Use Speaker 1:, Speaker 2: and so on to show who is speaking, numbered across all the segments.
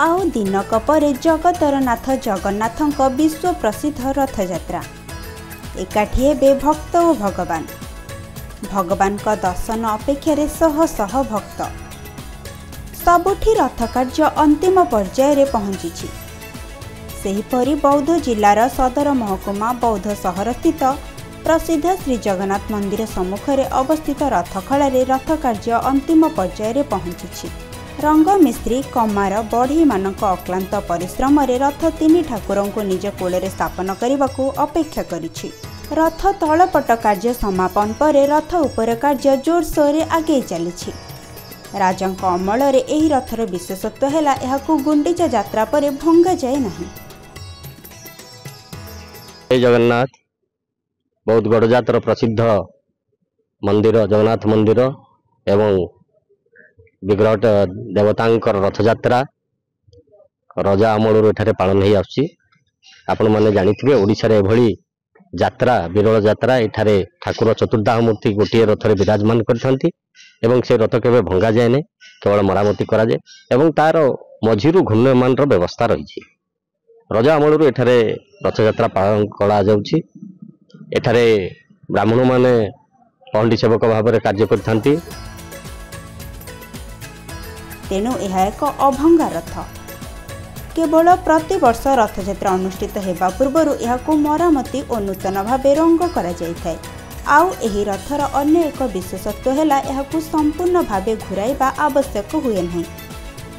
Speaker 1: आउ दिनक परे जगतर नाथ जगन्नाथक विश्व प्रसिद्ध रथयात्रा एकाठी हेबे भक्त और भगवान भगवान का दर्शन अपेक्षा शह शह भक्त सबुठी रथ कार्य अंतिम पर्याय रे पहुंची। सेहीपरि बौद्ध जिलार सदर महकुमा बौद्ध सहर स्थित प्रसिद्ध श्री जगन्नाथ मंदिर सम्मुख में अवस्थित रथखड़ा रथ कार्य अंतिम पर्याय रे पहुंची। रंग मिस्त्री कमार बढ़ई मानक अक्लांत परिश्रम रथ तीन ठाकुरों को निज कोल स्थापन करने को अपेक्षा करिछि। रथ तलपट कार्य समापन पर रथ उपर कार्य जोरसोर आगे चली। राजा अमल एही रथर विशेषत्व है यहाकू गुंडीचा यात्रा पर भंगा जाए नहीं।
Speaker 2: जगन्नाथ बहुत गड़जातर प्रसिद्ध मंदिर जगन्नाथ मंदिर एवं विग्रह देवतांकर रथयात्रा रजा अमल एठारे पालन हो आसुची। आपण माने जानिथिबे ओडिसा रे एभली यात्रा विरल यात्रा एठारे ठाकुर चतुर्धाह मूर्ति गोटे रथरे विराजमान करथांती एवं से रथ केबे भंगा जाए नहीं, केवल मरामती करा जाए एवं तार मझिरु घूर्णयमान व्यवस्था रही। रजा अमल एठारे रथयात्रा पालन करा जाउची। एठारे ब्राह्मण माने पंडी सेवक भाव में कार्य करथांती।
Speaker 1: तेणु यह एक अभंगा रथ केवल प्रति वर्ष रथयात्रा अनुष्ठित होगा पूर्व यह मरामती और नूतन भाव रंग कर आउ एही रथर अन्य एक विशेषत्व है यह संपूर्ण भाव घुराइबा आवश्यक हुए नहीं,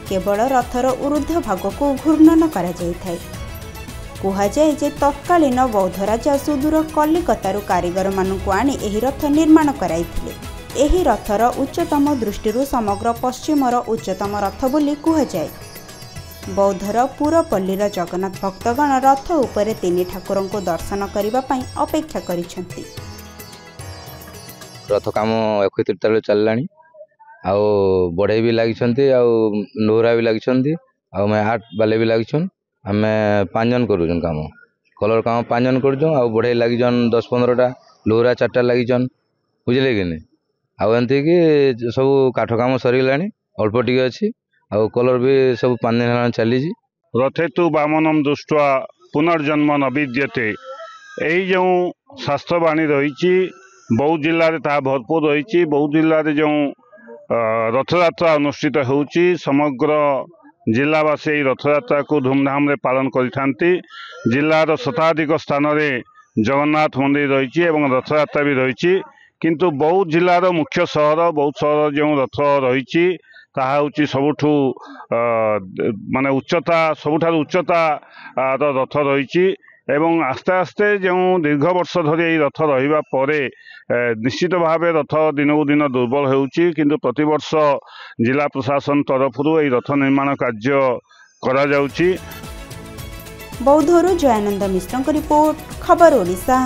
Speaker 1: केवल रथर ऊर्ध्व भाग को घूर्णन कर कहुए जे तत्कालीन बौद्ध राजा सुदूर कलिकतारू कारीगर मानू आनी एही रथ निर्माण कराइथिले। एही रथर उच्चतम दृष्टि समग्र पश्चिमर उच्चतम रथ बोली कहुए। बौद्धर पुरपल्लीर जगन्नाथ भक्तगण रथ उपरे तीन ठाकुरों को दर्शन करने अपेक्षा करिसेंती।
Speaker 3: रथ काम 31 चलला बढ़ई भी लगी नोहरा भी लगी आठ बाले भी लगी। आम 5 जन कर काम कलर काम 5 जन कर बढ़ई लगी 10-15टा लोहरा 4टा लगी बुझे कि नहीं। आमती कि सब काठ काम सरीगला अल्प टे अच्छी कलर भी सब 5 दिन चली।
Speaker 4: रथेतु वामनम दृष्ट्वा पुनर्जन्म न विद्यते यही जो शास्त्रवाणी रही बौद्ध जिले में ता भरपूर रही। बौद्ध जिले में जो रथयात्रा अनुष्ठित होउची समग्र जिलावासी रथयात्रा को धूमधाम रे पालन करिथांती। जिलार शताधिक स्थान में जगन्नाथ मंदिर रही एवं रथयात्रा भी रही, किंतु बौद्ध जिलार मुख्य सहर बौद्ध सहर जो रथ रही ताहा होची सबुठु माने उच्चता सबुठार उच्चता रथ रही एवं आस्ते आस्ते जो दीर्घ वर्ष धरी रथ रहिबा परे निश्चित भाव रथ दिनकू दिन दुर्बल होउची, किंतु प्रतिवर्ष जिला प्रशासन तरफरु एही रथ निर्माण कार्य करा जाउची।
Speaker 1: बौद्धरू जयानंद मिश्रଙ୍କ रिपोर्ट खबर ओडिशा।